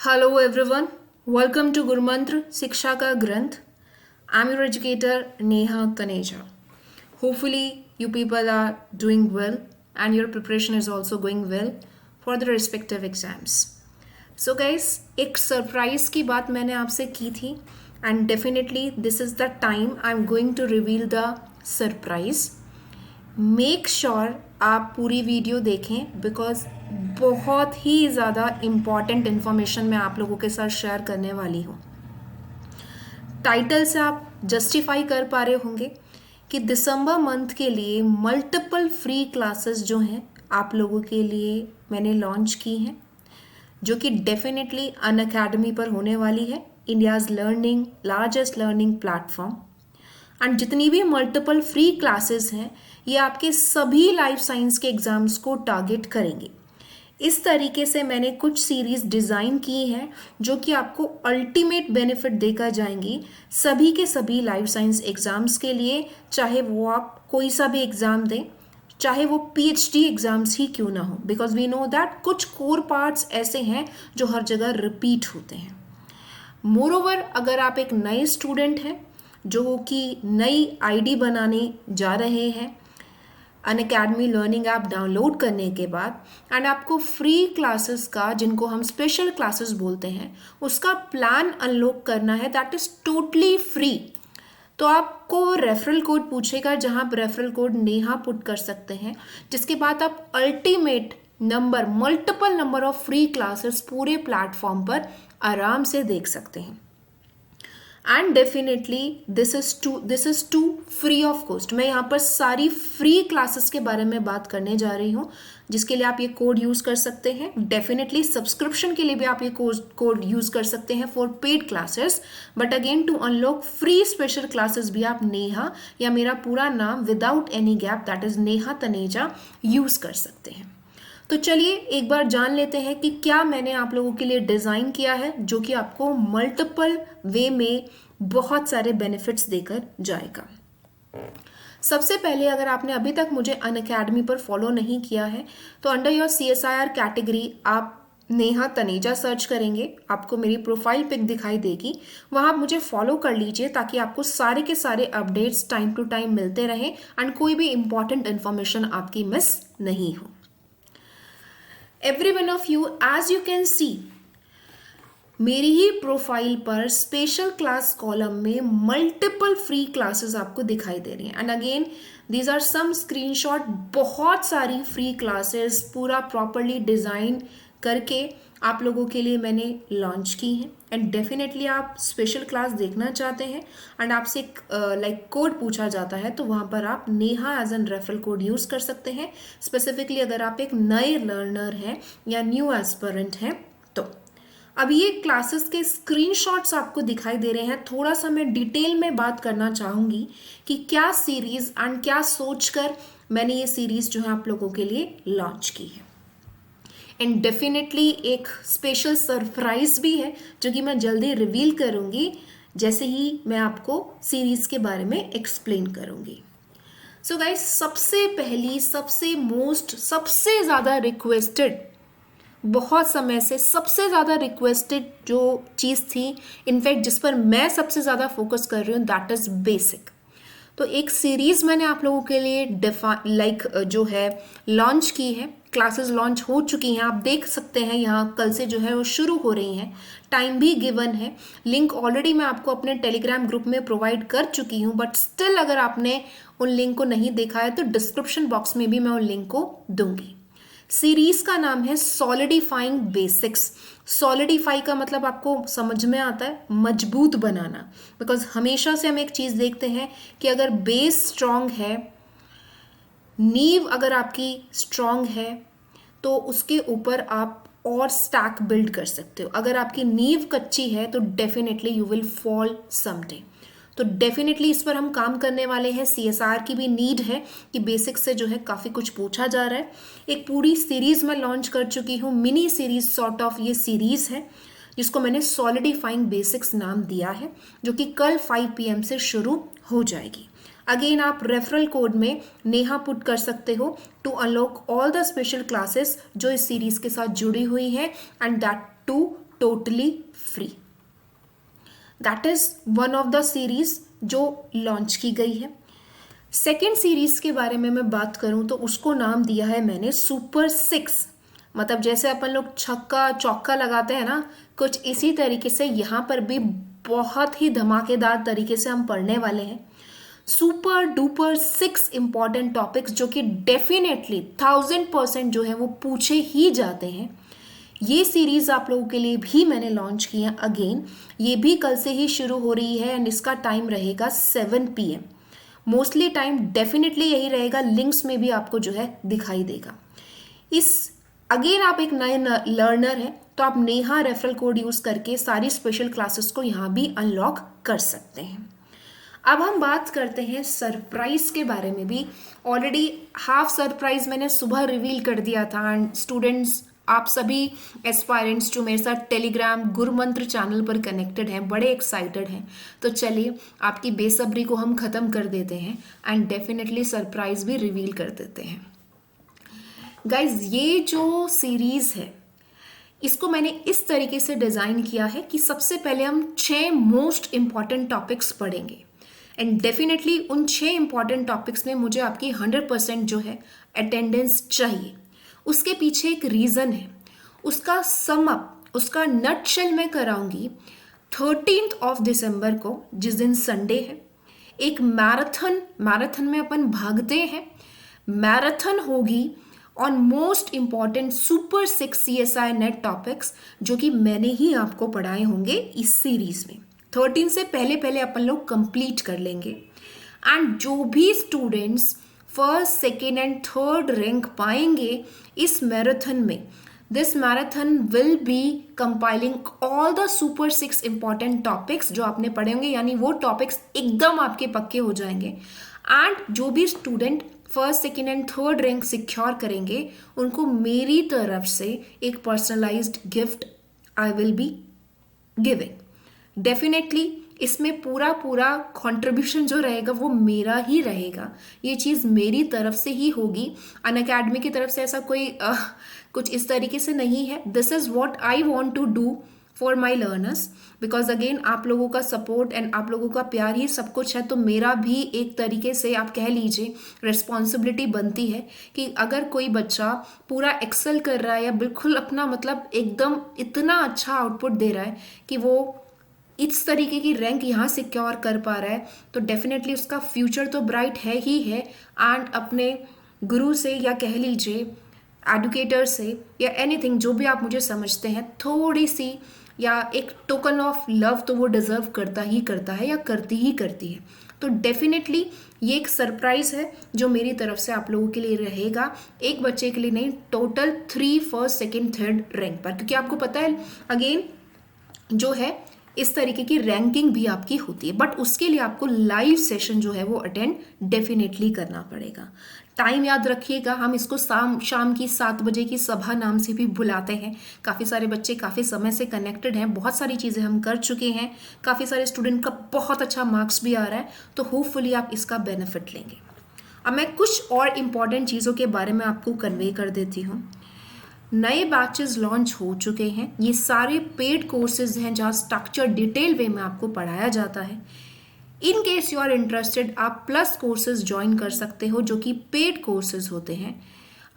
Hello everyone, welcome to Gurmantra Siksha Ka Granth. I'm your educator Neha Taneja. Hopefully you people are doing well and your preparation is also going well for the respective exams. So guys, एक surprise की बात मैंने आपसे की थी and definitely this is the time I'm going to reveal the surprise. Make sure आप पूरी video देखें बिकॉज बहुत ही ज़्यादा इम्पॉर्टेंट इन्फॉर्मेशन मैं आप लोगों के साथ शेयर करने वाली हूँ. टाइटल से आप जस्टिफाई कर पा रहे होंगे कि दिसंबर मंथ के लिए मल्टीपल फ्री क्लासेस जो हैं आप लोगों के लिए मैंने लॉन्च की हैं, जो कि डेफिनेटली अनअकैडमी पर होने वाली है, India's largest learning platform. And जितनी भी मल्टीपल फ्री क्लासेस हैं ये आपके सभी लाइफ साइंस के एग्जाम्स को टारगेट करेंगे. इस तरीके से मैंने कुछ सीरीज डिज़ाइन की हैं जो कि आपको अल्टीमेट बेनिफिट देकर जाएंगी सभी के सभी लाइफ साइंस एग्ज़ाम्स के लिए, चाहे वो आप कोई सा भी एग्ज़ाम दें, चाहे वो पीएचडी एग्ज़ाम्स ही क्यों ना हो, बिकॉज वी नो दैट कुछ कोर पार्ट्स ऐसे हैं जो हर जगह रिपीट होते हैं. मोरओवर, अगर आप एक नए स्टूडेंट हैं जो कि नई आईडी बनाने जा रहे हैं अनअकैडमी लर्निंग ऐप डाउनलोड करने के बाद, एंड आपको फ्री क्लासेस का, जिनको हम स्पेशल क्लासेस बोलते हैं, उसका प्लान अनलॉक करना है दैट इज़ टोटली फ्री, तो आपको रेफरल कोड पूछेगा जहां आप रेफरल कोड नेहा पुट कर सकते हैं, जिसके बाद आप ultimate multiple number of free classes पूरे प्लेटफॉर्म पर आराम से देख सकते हैं. And definitely this is too free of cost. मैं यहाँ पर सारी फ्री क्लासेस के बारे में बात करने जा रही हूँ जिसके लिए आप ये कोड यूज़ कर सकते हैं. डेफिनेटली सब्सक्रिप्शन के लिए भी आप ये कोड यूज़ कर सकते हैं for paid classes, but again to unlock free special classes भी आप नेहा या मेरा पूरा नाम without any gap that is Neha Taneja use कर सकते हैं. तो चलिए एक बार जान लेते हैं कि क्या मैंने आप लोगों के लिए डिज़ाइन किया है जो कि आपको मल्टीपल वे में बहुत सारे बेनिफिट्स देकर जाएगा. सबसे पहले, अगर आपने अभी तक मुझे अनअकैडमी पर फॉलो नहीं किया है तो अंडर योर CSIR कैटेगरी आप नेहा तनेजा सर्च करेंगे, आपको मेरी प्रोफाइल पिक दिखाई देगी, वहाँ आप मुझे फॉलो कर लीजिए ताकि आपको सारे के सारे अपडेट्स टाइम टू टाइम मिलते रहें एंड कोई भी इंपॉर्टेंट इन्फॉर्मेशन आपकी मिस नहीं हो. Every one of you, as you can see, मेरी ही प्रोफाइल पर स्पेशल क्लास कॉलम में मल्टीपल फ्री क्लासेस आपको दिखाई दे रही हैं. And again these are some screenshot. बहुत सारी फ्री क्लासेस पूरा प्रॉपरली डिज़ाइन करके आप लोगों के लिए मैंने लॉन्च की हैं. एंड डेफिनेटली आप स्पेशल क्लास देखना चाहते हैं एंड आपसे लाइक कोड पूछा जाता है तो वहाँ पर आप Neha as an referral code use कर सकते हैं. स्पेसिफिकली अगर आप एक नए लर्नर हैं या न्यू एस्पिरेंट हैं तो. अब ये क्लासेस के स्क्रीनशॉट्स आपको दिखाई दे रहे हैं. थोड़ा सा मैं डिटेल में बात करना चाहूँगी कि क्या सीरीज़ एंड क्या सोचकर मैंने ये सीरीज़ जो है आप लोगों के लिए लॉन्च की है. एंड डेफिनेटली एक स्पेशल सरप्राइज भी है जो कि मैं जल्दी रिवील करूँगी जैसे ही मैं आपको सीरीज़ के बारे में एक्सप्लेन करूँगी. सो गाइस, सबसे पहली सबसे ज़्यादा रिक्वेस्टेड, बहुत समय से सबसे ज़्यादा रिक्वेस्टेड जो चीज़ थी, इनफैक्ट जिस पर मैं सबसे ज़्यादा फोकस कर रही हूँ, दैट इज़ बेसिक. तो एक सीरीज़ मैंने आप लोगों के लिए जो है लॉन्च की है. क्लासेस लॉन्च हो चुकी हैं, आप देख सकते हैं यहाँ कल से जो है वो शुरू हो रही हैं. टाइम भी गिवन है. लिंक ऑलरेडी मैं आपको अपने टेलीग्राम ग्रुप में प्रोवाइड कर चुकी हूँ, बट स्टिल अगर आपने उन लिंक को नहीं देखा है तो डिस्क्रिप्शन बॉक्स में भी मैं उन लिंक को दूंगी. सीरीज का नाम है सॉलिडिफाइंग बेसिक्स. सॉलिडिफाई का मतलब आपको समझ में आता है मजबूत बनाना, बिकॉज हमेशा से हम एक चीज़ देखते हैं कि अगर बेस स्ट्रांग है, नींव अगर आपकी स्ट्रांग है तो उसके ऊपर आप और स्टैक बिल्ड कर सकते हो. अगर आपकी नींव कच्ची है तो definitely you will fall someday. तो डेफिनेटली इस पर हम काम करने वाले हैं. CSR की भी नीड है कि बेसिक्स से जो है काफ़ी कुछ पूछा जा रहा है. एक पूरी सीरीज़ मैं लॉन्च कर चुकी हूँ, मिनी सीरीज सॉर्ट ऑफ ये सीरीज़ है जिसको मैंने सॉलिडिफाइंग बेसिक्स नाम दिया है, जो कि कल 5 PM से शुरू हो जाएगी. अगेन आप रेफरल कोड में नेहा पुट कर सकते हो to unlock all the special classes जो इस सीरीज़ के साथ जुड़ी हुई हैं and that too totally free. That is one of the series जो लॉन्च की गई है। सेकेंड सीरीज के बारे में मैं बात करूं तो उसको नाम दिया है मैंने सुपर 6। मतलब जैसे अपन लोग छक्का चौका लगाते हैं ना, कुछ इसी तरीके से यहाँ पर भी बहुत ही धमाकेदार तरीके से हम पढ़ने वाले हैं सुपर डुपर 6 इंपॉर्टेंट टॉपिक्स जो कि डेफिनेटली 1000% जो है वो पूछे ही जाते हैं। ये सीरीज आप लोगों के लिए भी मैंने लॉन्च की है अगेन। ये भी कल से ही शुरू हो रही है एंड इसका टाइम रहेगा 7 PM। मोस्टली टाइम डेफिनेटली यही रहेगा, लिंक्स में भी आपको जो है दिखाई देगा। इस अगेन आप एक नए लर्नर हैं तो आप नेहा रेफरल कोड यूज करके सारी स्पेशल क्लासेस को यहाँ भी अनलॉक कर सकते हैं। अब हम बात करते हैं सरप्राइज के बारे में भी। ऑलरेडी हाफ सरप्राइज मैंने सुबह रिवील कर दिया था एंड स्टूडेंट्स आप सभी एस्पायरेंट्स जो मेरे साथ टेलीग्राम गुरुमंत्र चैनल पर कनेक्टेड हैं बड़े एक्साइटेड हैं। तो चलिए आपकी बेसब्री को हम ख़त्म कर देते हैं एंड डेफिनेटली सरप्राइज भी रिवील कर देते हैं। गाइज ये जो सीरीज़ है इसको मैंने इस तरीके से डिज़ाइन किया है कि सबसे पहले हम 6 मोस्ट इम्पॉर्टेंट टॉपिक्स पढ़ेंगे एंड डेफिनेटली उन 6 इंपॉर्टेंट टॉपिक्स में मुझे आपकी 100% जो है अटेंडेंस चाहिए। उसके पीछे एक रीज़न है, उसका सम अप, उसका नटशेल मैं कराऊंगी 13 दिसंबर को जिस दिन संडे है। एक मैराथन में अपन भागते हैं, मैराथन होगी on most important super 6 CSI net topics जो कि मैंने ही आपको पढ़ाए होंगे इस सीरीज में। 13 से पहले अपन लोग कंप्लीट कर लेंगे एंड जो भी students first second and third rank पाएंगे इस मैराथन में, this marathon will be compiling all the super 6 important topics जो आपने पढ़े होंगे, यानी वो टॉपिक्स एकदम आपके पक्के हो जाएंगे एंड जो भी student first second and third rank secure करेंगे उनको मेरी तरफ से एक personalised gift I will be giving. Definitely इसमें पूरा कंट्रीब्यूशन जो रहेगा वो मेरा ही रहेगा, ये चीज़ मेरी तरफ से ही होगी। अनअकैडमी की तरफ से ऐसा कोई कुछ इस तरीके से नहीं है। This is what I want to do for my learners because again आप लोगों का सपोर्ट एंड आप लोगों का प्यार ही सब कुछ है। तो मेरा भी एक तरीके से आप कह लीजिए रिस्पॉन्सिबिलिटी बनती है कि अगर कोई बच्चा पूरा एक्सेल कर रहा है या बिल्कुल अपना मतलब एकदम इतना अच्छा आउटपुट दे रहा है कि वो इस तरीके की रैंक यहाँ सिक्योर कर पा रहा है तो डेफिनेटली उसका फ्यूचर तो ब्राइट है ही है एंड अपने गुरु से या कह लीजिए एडुकेटर से या एनीथिंग जो भी आप मुझे समझते हैं थोड़ी सी या एक टोकन ऑफ लव तो वो डिज़र्व करता है या करती है। तो डेफिनेटली ये एक सरप्राइज है जो मेरी तरफ से आप लोगों के लिए रहेगा, एक बच्चे के लिए नहीं, total 3 first second third rank पर, क्योंकि आपको पता है अगेन जो है इस तरीके की रैंकिंग भी आपकी होती है बट उसके लिए आपको लाइव सेशन जो है वो अटेंड डेफिनेटली करना पड़ेगा। टाइम याद रखिएगा, हम इसको शाम की 7 बजे की सभा नाम से भी बुलाते हैं। काफ़ी सारे बच्चे काफ़ी समय से कनेक्टेड हैं, बहुत सारी चीज़ें हम कर चुके हैं, काफ़ी सारे स्टूडेंट का बहुत अच्छा मार्क्स भी आ रहा है, तो होपफुली आप इसका बेनिफिट लेंगे। अब मैं कुछ और इम्पॉर्टेंट चीज़ों के बारे में आपको कन्वे कर देती हूँ। नए बैचेस लॉन्च हो चुके हैं, ये सारे पेड कोर्सेज हैं जहाँ स्ट्रक्चर डिटेल वे में आपको पढ़ाया जाता है। In case you are interested आप प्लस कोर्सेज ज्वाइन कर सकते हो जो कि पेड कोर्सेज होते हैं।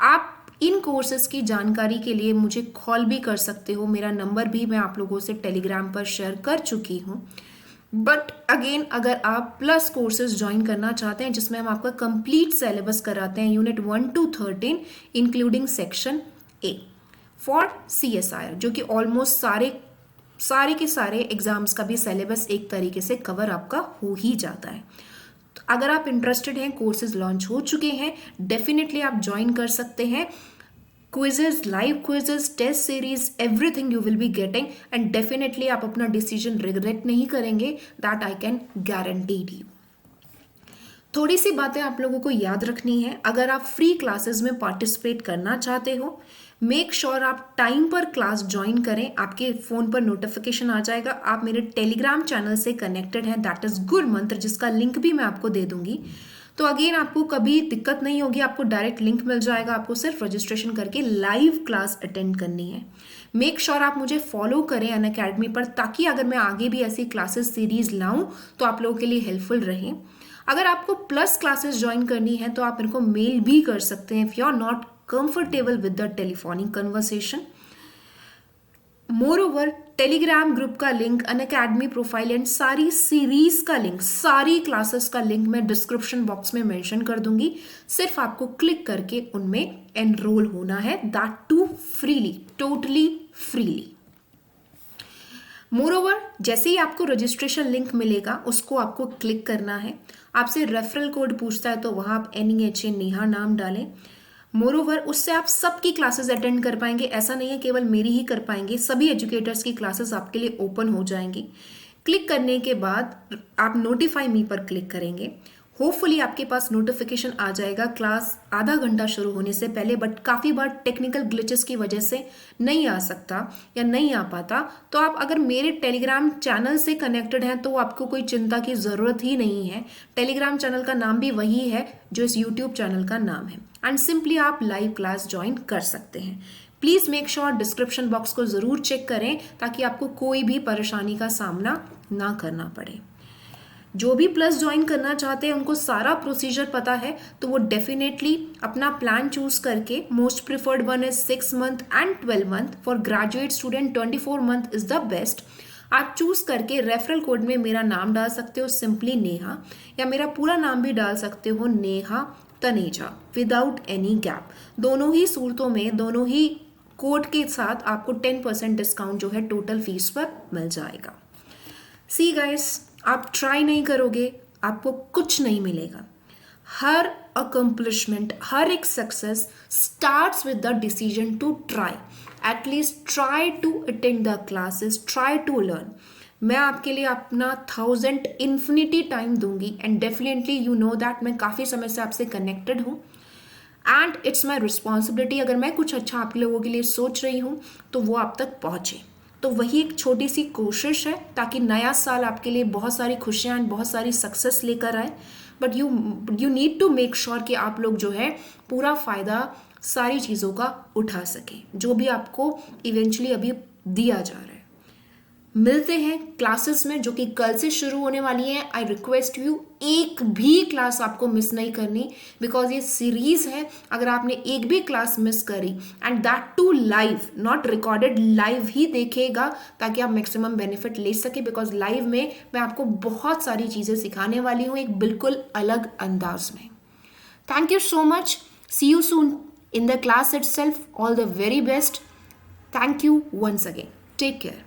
आप इन कोर्सेज की जानकारी के लिए मुझे कॉल भी कर सकते हो, मेरा नंबर भी मैं आप लोगों से टेलीग्राम पर शेयर कर चुकी हूँ। बट अगेन अगर आप प्लस कोर्सेज ज्वाइन करना चाहते हैं जिसमें हम आपका कंप्लीट सिलेबस कराते हैं unit 1 to 13 including section A for CSIR जो कि ऑलमोस्ट सारे के सारे एग्जाम्स का भी सिलेबस एक तरीके से कवर आपका हो ही जाता है। तो अगर आप इंटरेस्टेड हैं, कोर्सेज लॉन्च हो चुके हैं, डेफिनेटली आप ज्वाइन कर सकते हैं। Quizzes, live quizzes, test series, everything you will be getting and definitely आप अपना डिसीजन रिग्रेट नहीं करेंगे, that I can guaranteed you. थोड़ी सी बातें आप लोगों को याद रखनी है। अगर आप फ्री क्लासेस में पार्टिसिपेट करना चाहते हो, मेक श्योर आप टाइम पर क्लास ज्वाइन करें, आपके फ़ोन पर नोटिफिकेशन आ जाएगा। आप मेरे टेलीग्राम चैनल से कनेक्टेड हैं, दैट इज़ गुरुमंत्र, जिसका लिंक भी मैं आपको दे दूंगी। तो अगेन आपको कभी दिक्कत नहीं होगी, आपको डायरेक्ट लिंक मिल जाएगा, आपको सिर्फ रजिस्ट्रेशन करके लाइव क्लास अटेंड करनी है। मेक श्योर आप मुझे फॉलो करें अनअकैडमी पर, ताकि अगर मैं आगे भी ऐसी क्लासेस सीरीज लाऊं तो आप लोगों के लिए हेल्पफुल रहे। अगर आपको प्लस क्लासेस ज्वाइन करनी है तो आप मेरे को मेल भी कर सकते हैं if you are not comfortable with the telephonic conversation. Moreover Telegram group का लिंक, अनअकैडमी प्रोफाइल एंड सारी सीरीज का लिंक, सारी क्लासेस का लिंक मैं डिस्क्रिप्शन बॉक्स में मेंशन कर दूंगी। सिर्फ आपको क्लिक करके उनमें एनरोल होना है, that too freely, totally freely. Moreover जैसे ही आपको रजिस्ट्रेशन लिंक मिलेगा उसको आपको क्लिक करना है। आपसे रेफरल कोड पूछता है तो वहां आप NEHA नेहा नाम डालें। मोर ओवर उससे आप सबकी क्लासेस अटेंड कर पाएंगे, ऐसा नहीं है केवल मेरी ही कर पाएंगे, सभी एजुकेटर्स की क्लासेस आपके लिए ओपन हो जाएंगी। क्लिक करने के बाद आप नोटिफाई मी पर क्लिक करेंगे। होपफुली आपके पास नोटिफिकेशन आ जाएगा क्लास आधा घंटा शुरू होने से पहले, बट काफ़ी बार टेक्निकल ग्लिचेस की वजह से नहीं आ सकता या नहीं आ पाता। तो आप अगर मेरे टेलीग्राम चैनल से कनेक्टेड हैं तो आपको कोई चिंता की ज़रूरत ही नहीं है। टेलीग्राम चैनल का नाम भी वही है जो इस यूट्यूब चैनल का नाम है, एंड सिंपली आप लाइव क्लास ज्वाइन कर सकते हैं। Please make sure description box को ज़रूर चेक करें ताकि आपको कोई भी परेशानी का सामना ना करना पड़े। जो भी प्लस ज्वाइन करना चाहते हैं उनको सारा प्रोसीजर पता है, तो वो डेफिनेटली अपना प्लान चूज करके, most preferred one is 6 month and 12 month, for graduate student 24 month is the best. आप चूज करके रेफरल कोड में मेरा नाम डाल सकते हो सिंपली नेहा, या मेरा पूरा नाम भी डाल सकते हो Neha Taneja without any gap. दोनों ही सूरतों में, दोनों ही कोड के साथ आपको 10% डिस्काउंट जो है टोटल फीस पर मिल जाएगा। सी गाइस, आप ट्राई नहीं करोगे आपको कुछ नहीं मिलेगा। हर अकम्पलिशमेंट, हर एक success starts with the decision to try. At least try to attend the classes, try to learn. मैं आपके लिए अपना 1000 इन्फिनिटी टाइम दूंगी, and definitely you know that मैं काफ़ी समय से आपसे कनेक्टेड हूँ, एंड इट्स माई रिस्पॉन्सिबिलिटी। अगर मैं कुछ अच्छा आप लोगों के लिए सोच रही हूँ तो वो आप तक पहुँचे। तो वही एक छोटी सी कोशिश है ताकि नया साल आपके लिए बहुत सारी खुशियाँ एंड बहुत सारी सक्सेस लेकर आए। But you need to make sure कि आप लोग जो है पूरा फ़ायदा सारी चीज़ों का उठा सकें जो भी आपको इवेंचुअली अभी दिया जा रहा है। मिलते हैं क्लासेस में जो कि कल से शुरू होने वाली है। आई रिक्वेस्ट यू, एक भी क्लास आपको मिस नहीं करनी, बिकॉज ये सीरीज है। अगर आपने एक भी क्लास मिस करी, and that too live, not recorded, live ही देखेगा ताकि आप मैक्सिमम बेनिफिट ले सके, बिकॉज लाइव में मैं आपको बहुत सारी चीज़ें सिखाने वाली हूँ एक बिल्कुल अलग अंदाज में। Thank you so much, see you soon in the class itself. All the very best. Thank you once again. Take care.